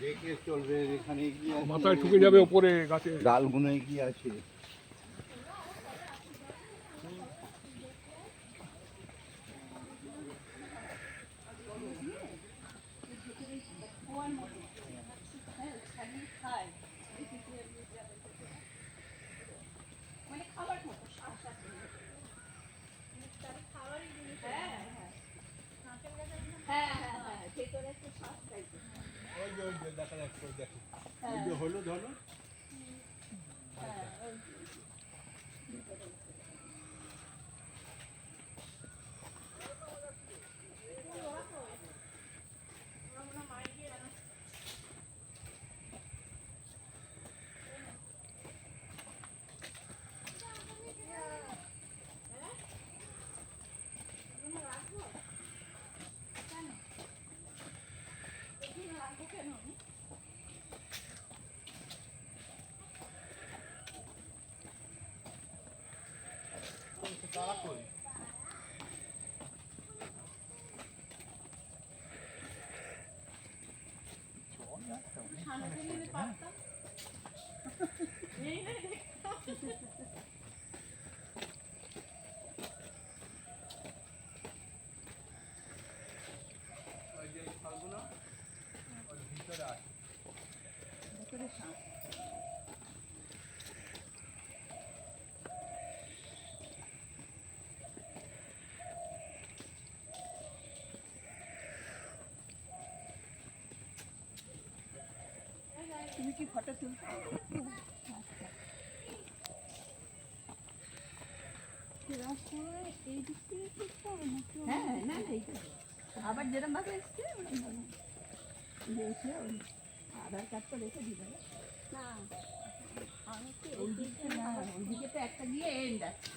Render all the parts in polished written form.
দেখে চলবে, এখানে কি মাথায় ঠুকে যাবে ওপরে গাছে, ডালগুলোয় কি আছে। দেখা যাচ্ছে, দেখো হলুদ হলুদ। তুমি কি ফটো তুলছো? হ্যাঁ, না আবার যেরকম ভাবে এসছে আধার কার্ড তো রেখে দিবে না, ওইদিকে তো একটা গিয়ে এন্ড আছে,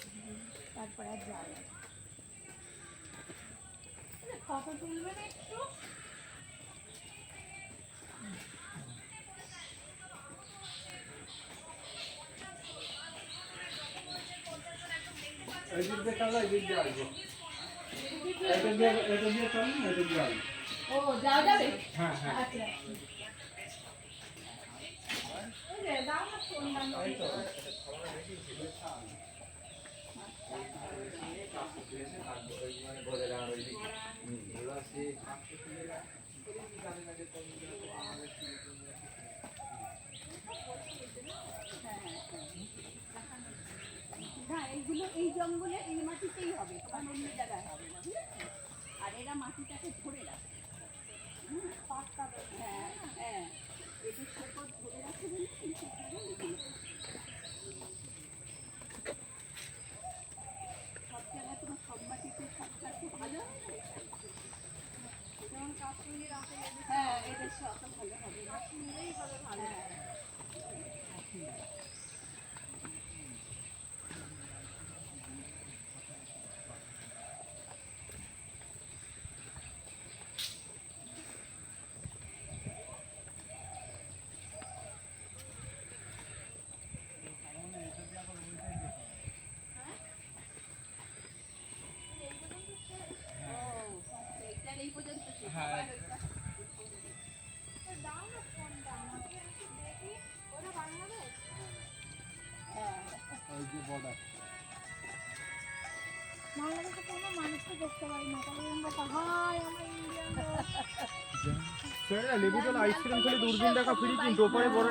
তারপরে আর যাবে ফটো তুলবে না একটু। ও যাওয়া যাবে? হ্যাঁ হ্যাঁ আচ্ছা এইগুলো এই জঙ্গলে এই মাটিতেই হবে, কারণ অন্য জায়গায় হবে না, বুঝেছো? আর এরা মাটিটাকে ধরে রাখে, হ্যাঁ হ্যাঁ এদের শেকড় ধরে রাখে বলে সব জায়গায় তোমার সব মাটিতে সব চাষে ভালো হবে না, যেমন কাশ্মীরের আপেল, হ্যাঁ এদের সব ভালো হবে, কাশ্মীরেই হবে ভালো। বাংলাদেশে কোনো মানুষকে দেখতে পারি না, তাহলে আমরা হাই আমরা ইন্ডিয়ান। লেবু জল আইসক্রিম খেলে দূরবীন দেখা ফ্রি, কিন্তু ওপরে বড়